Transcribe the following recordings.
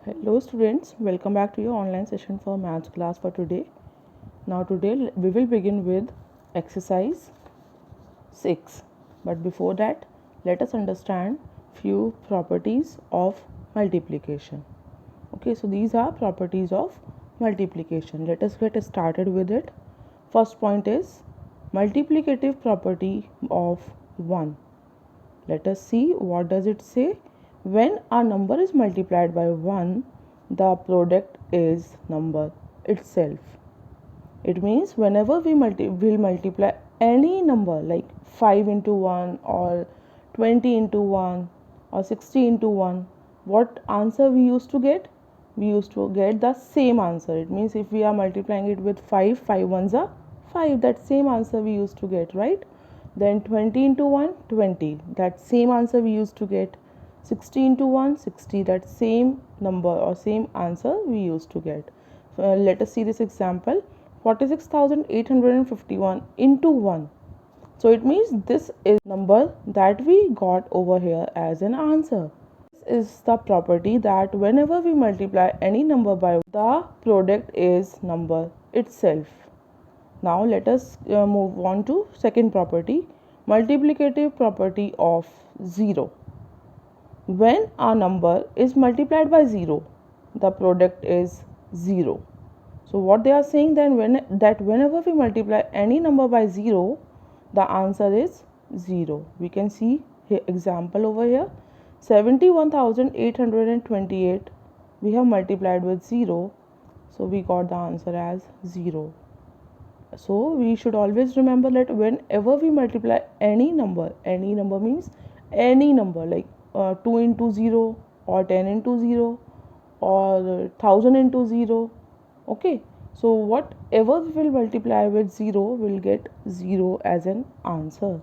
Hello students, welcome back to your online session for maths class for today. Now today we will begin with exercise 6. But before that, let us understand few properties of multiplication. Okay, so these are properties of multiplication. Let us get started with it. First point is multiplicative property of 1. Let us see what does it say. When a number is multiplied by 1, the product is number itself. It means whenever we will multiply any number like 5 into 1 or 20 into 1 or 60 into 1, what answer we used to get? We used to get the same answer. It means if we are multiplying it with 5, 5 ones are 5, that same answer we used to get, right? Then 20 into 1, 20, that same answer we used to get. 60 into 1, 60, that same number or same answer we used to get. Let us see this example. 46,851 into 1. So it means this is number that we got over here as an answer. This is the property that whenever we multiply any number by the product is number itself. Now let us move on to second property, multiplicative property of 0. When a number is multiplied by 0, the product is 0. So what they are saying then whenever we multiply any number by 0, the answer is 0. We can see here example over here, 71,828 we have multiplied with 0, so we got the answer as 0. So we should always remember that whenever we multiply any number means any number like 2 into 0 or 10 into 0 or 1000 into 0. Okay, so whatever we will multiply with 0 will get 0 as an answer.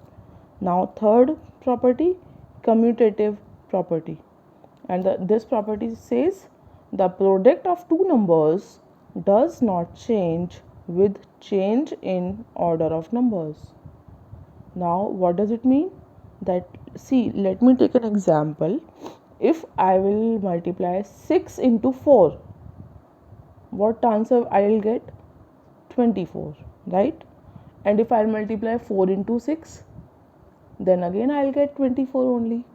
Now third property, commutative property, and this property says the product of two numbers does not change with change in order of numbers. Now what does it mean? That, see, let me take an example. If I will multiply 6 into 4, what answer I will get? 24, right? And if I multiply 4 into 6, then again I will get 24 only.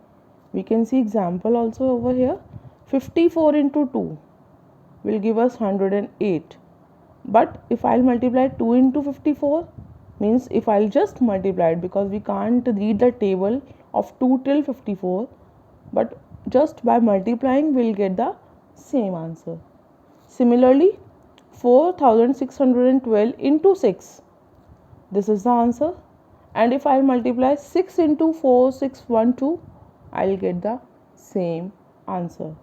We can see example also over here. 54 into 2 will give us 108. But if I'll multiply 2 into 54, means if I'll just multiply it, because we can't read the table of 2 till 54, but just by multiplying we'll get the same answer. Similarly, 4,612 into 6, this is the answer. And if I multiply 6 into 4612, I'll get the same answer.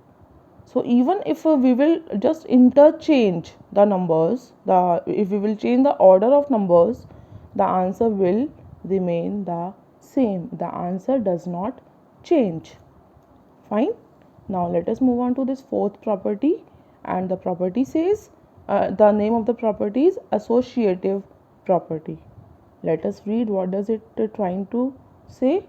So even if we will just interchange the numbers, if we will change the order of numbers, the answer will remain the same. The answer does not change. Fine. Now let us move on to this fourth property, and the property says the name of the property is associative property. Let us read what does it trying to say.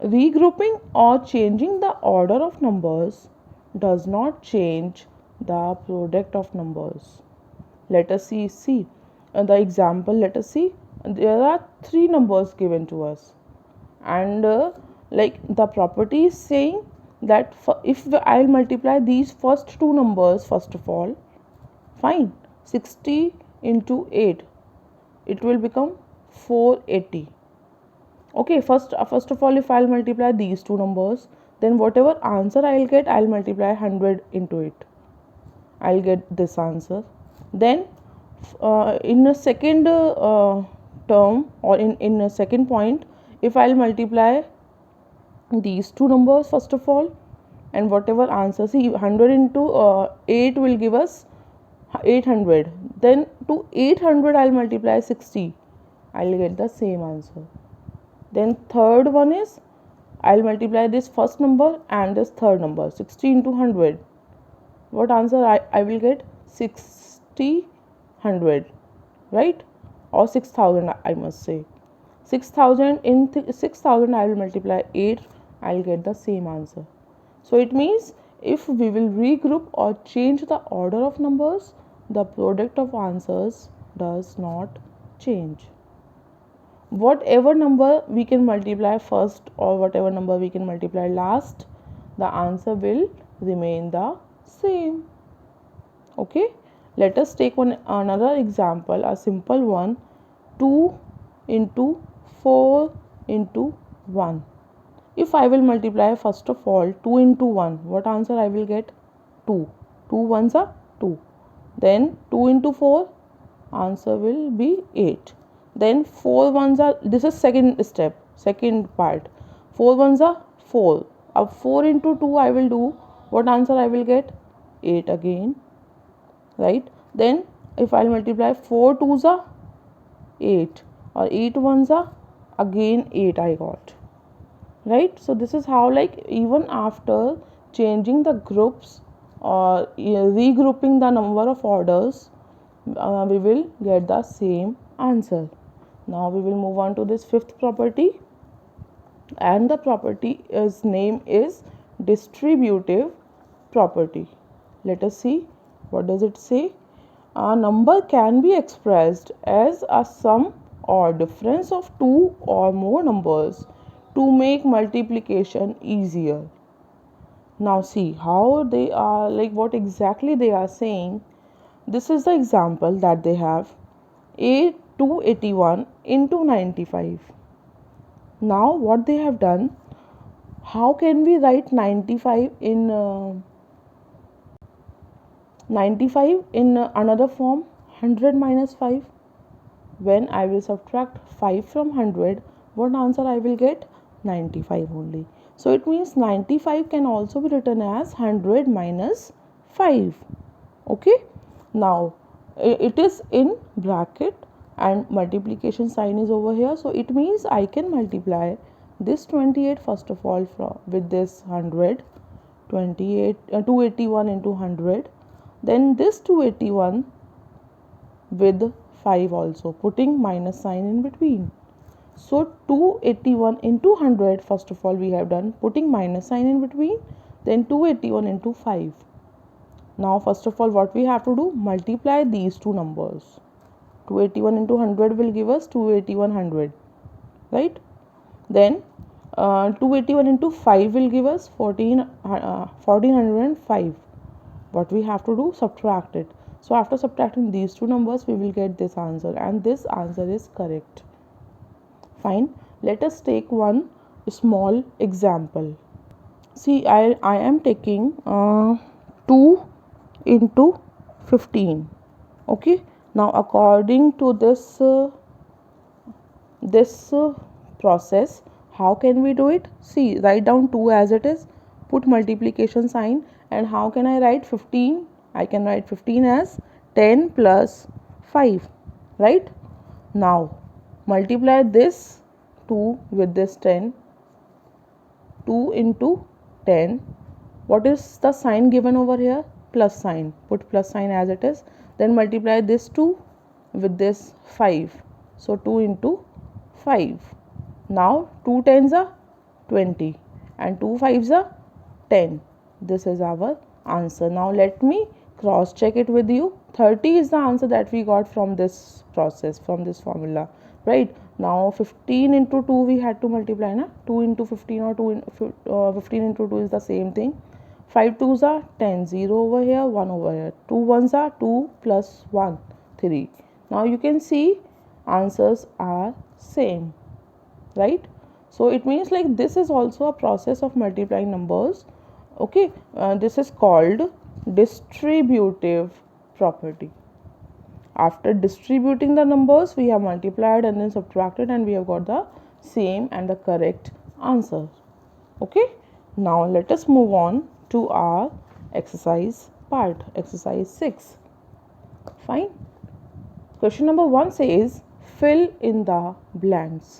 Regrouping or changing the order of numbers does not change the product of numbers. Let us see the example. Let us see, there are three numbers given to us, and like the property is saying that if I'll multiply these first two numbers first of all, fine, 60 into 8, it will become 480. Okay, first of all, if I'll multiply these two numbers, then whatever answer I'll get, I'll multiply 100 into it. I'll get this answer. Then in a second term, or in a second point, if I'll multiply these two numbers first of all, and whatever answer, see, 100 into 8 will give us 800. Then to 800 I'll multiply 60, I'll get the same answer. Then third one is, I'll multiply this first number and this third number, 60 into 100. What answer I will get? 6,000, right? Or 6,000, I must say. 6,000 in 6,000 I will multiply 8, I'll get the same answer. So it means if we will regroup or change the order of numbers, the product of answers does not change. Whatever number we can multiply first or whatever number we can multiply last, the answer will remain the same. Okay, let us take another example, a simple one. 2 into 4 into 1. If I will multiply first of all 2 into 1, what answer I will get? 2. 2 ones are 2. Then 2 into 4, answer will be 8. Then 4 ones are, this is second step, second part. 4 ones are 4. अब 4 into 2 I will do, what answer I will get? 8 again, right? Then if I multiply 4 twos are 8 or 8 ones are again 8 I got, right? So this is how, like, even after changing the groups or regrouping the number of orders, we will get the same answer. Now we will move on to this fifth property, and the property is name is distributive property. Let us see what does it say. A number can be expressed as a sum or difference of two or more numbers to make multiplication easier. Now see how they are, like what exactly they are saying. This is the example that they have. A 281 into 95. Now what they have done, how can we write 95 in another form? 100 minus 5. When I will subtract 5 from 100, what answer I will get? 95 only. So it means 95 can also be written as 100 minus 5. Okay. Now it is in bracket and multiplication sign is over here. So it means I can multiply this 28 first of all with this 100. 281 into 100. Then this 281 with 5 also, putting minus sign in between. So 281 into 100, first of all we have done, putting minus sign in between. Then 281 into 5. Now first of all what we have to do, multiply these two numbers. 281 into 100 will give us 281, right? Then 281 into 5 will give us 1405. What we have to do, subtract it. So after subtracting these two numbers, we will get this answer, and this answer is correct. Fine. Let us take one small example. See, I am taking 2 into 15. Okay. Now according to this process, how can we do it? See, write down 2 as it is, put multiplication sign, and how can I write 15? I can write 15 as 10 plus 5, right? Now multiply this 2 with this 10. 2 into 10. What is the sign given over here? Plus sign. Put plus sign as it is. Then multiply this 2 with this 5. So 2 into 5. Now 2 tens are 20 and 2 fives are 10. This is our answer. Now let me cross check it with you. 30 is the answer that we got from this process, from this formula, right? Now 15 into 2 we had to multiply, na? 2 into 15 or 15 into 2 is the same thing. 5 twos are 10, 0 over here, 1 over here. 2 ones are 2 plus 1, 3. Now you can see answers are same, right? So it means like this is also a process of multiplying numbers. Okay, this is called distributive property. After distributing the numbers, we have multiplied and then subtracted, and we have got the same and the correct answer. Okay, now let us move on to our exercise part, exercise 6. Fine. Question number 1 says fill in the blanks.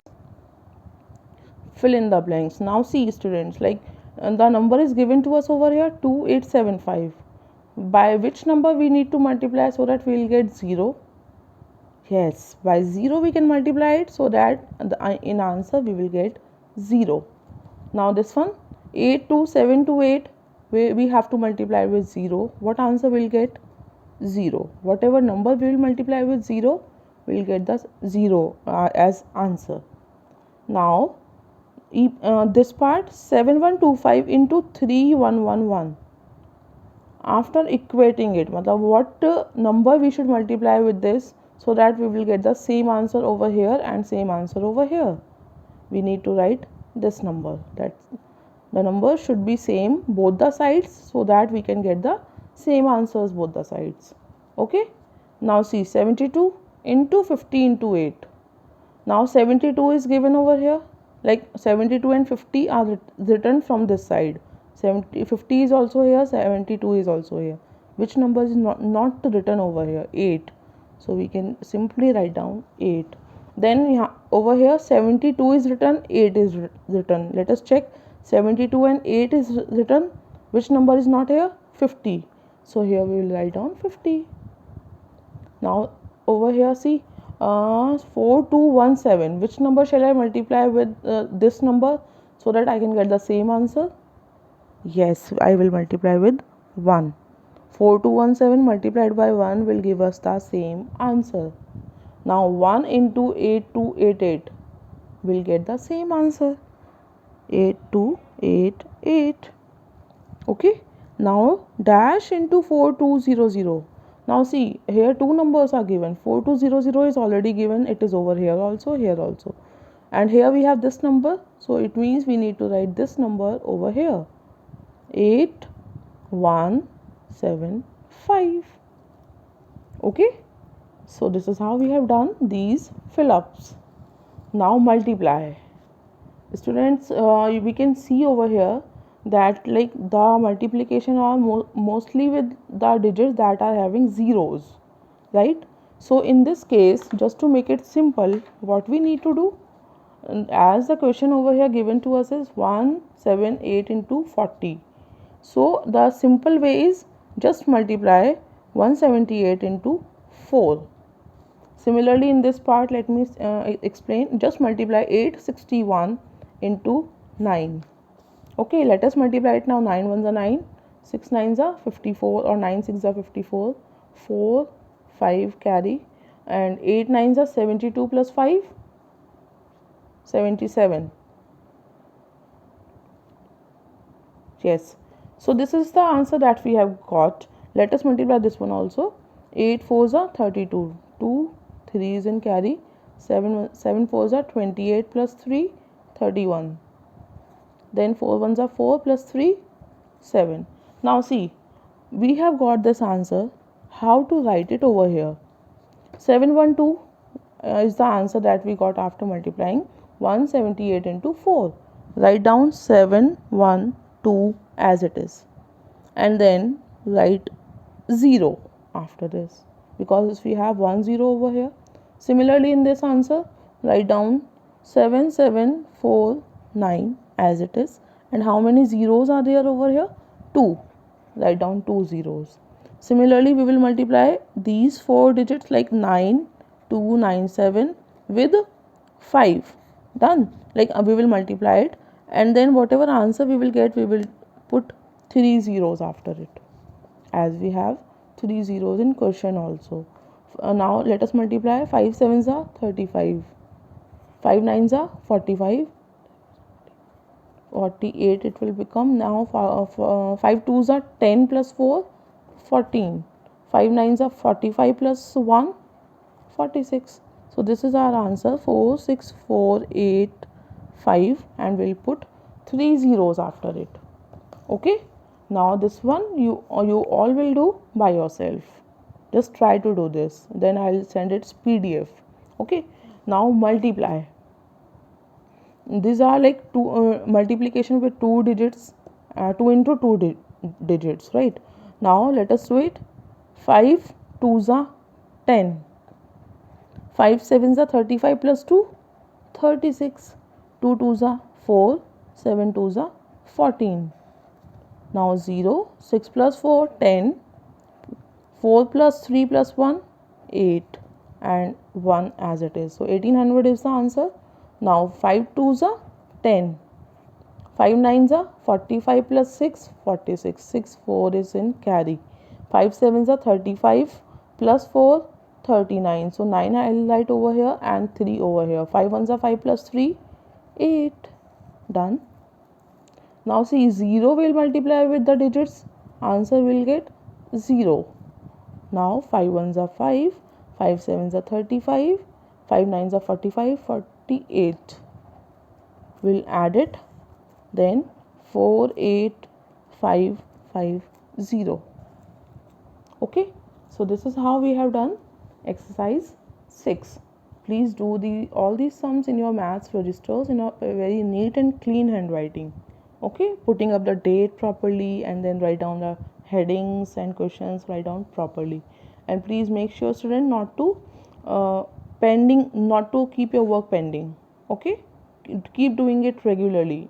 Fill in the blanks. Now see students, like the number is given to us over here 2875. By which number we need to multiply so that we will get 0? Yes, by 0 we can multiply it so that in answer we will get 0. Now this one 8278, we have to multiply with 0. What answer we'll get? 0. Whatever number we will multiply with 0, we'll get the 0 as answer. Now this part, 7125 into 3111. After equating it, what number we should multiply with this, so that we will get the same answer over here and same answer over here. We need to write this number, that the number should be same both the sides, so that we can get the same answers both the sides. Okay, now see, 72 into 50 into 8. Now 72 is given over here, like 72 and 50 are written from this side. 50 is also here, 72 is also here. Which number is not written over here? 8. So we can simply write down 8. Then over here 72 is written, 8 is written. Let us check. 72 and 8 is written. Which number is not here? 50. So here we will write down 50. Now over here see, 4217. Which number shall I multiply with this number, so that I can get the same answer? Yes, I will multiply with 1. 4217 multiplied by 1 will give us the same answer. Now 1 into 8288 will get the same answer. 8288. Okay. Now dash into 4200. Now see, here two numbers are given. 4200 is already given. It is over here also, here also. And here we have this number. So it means we need to write this number over here. 8175. Okay. So this is how we have done these fill-ups. Now multiply. Students, we can see over here that like the multiplication are mostly with the digits that are having zeros, right? So in this case, just to make it simple, what we need to do, as the question over here given to us is 178 into 40. So the simple way is just multiply 178 into 4. Similarly in this part, let me explain. Just multiply 861 into 9. Okay, let us multiply it now. 9 ones are 9, 6 nines are 54, or 9 6 are 54, 4 5 carry, and 8 nines are 72 plus 5, 77. Yes, so this is the answer that we have got. Let us multiply this one also. 8 fours are 32, 2 3s in carry, 7 fours are 28 plus 3, 31. Then 4 ones are 4 plus 3, 7. Now see, we have got this answer. How to write it over here? 712 is the answer that we got after multiplying 178 into 4. Write down 712 as it is, and then write 0 after this, because we have 1 0 over here. Similarly in this answer, write down 7749 as it is, and how many zeros are there over here? 2. Write down 2 zeros. Similarly, we will multiply these 4 digits like 9297 with 5. Done. Like we will multiply it, and then whatever answer we will get, we will put 3 zeros after it, as we have 3 zeros in question also. Now let us multiply. 5 sevens are 35, 5 nines are 45, 48 it will become. Now 5 twos are 10 plus 4, 14, 5 nines are 45 plus 1, 46. So this is our answer, 46485, and we'll put 3 zeros after it. Okay, now this one you all will do by yourself. Just try to do this, then I'll send it PDF. Okay, now multiply. These are like multiplication with 2 digits, 2 into 2 digits, right? Now let us do it. 5 twos are 10, 5 sevens are 35 plus 2, 36, 2 twos are 4, 7 twos are 14. Now 0, 6 plus 4, 10, 4 plus 3 plus 1, 8, and 1 as it is. So 1800 is the answer. Now 5 twos are 10, 5 nines are 45 plus 6, 46. 6, 4 is in carry. 5 sevens are 35 plus 4, 39. So 9 I'll write over here and 3 over here. 5 ones are 5 plus 3, 8. Done. Now see, 0 will multiply with the digits. Answer will get 0. Now 5 ones are 5, 5 sevens are 35, 5 nines are 45, 48. We'll add it. Then 4, 8, 5, 5, 0. Okay. So this is how we have done exercise 6. Please do all these sums in your maths registers in a very neat and clean handwriting. Okay, putting up the date properly and then write down the headings and questions, write down properly. And please make sure, student, not to keep your work pending. Okay, keep doing it regularly.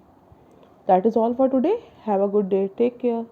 That is all for today. Have a good day. Take care.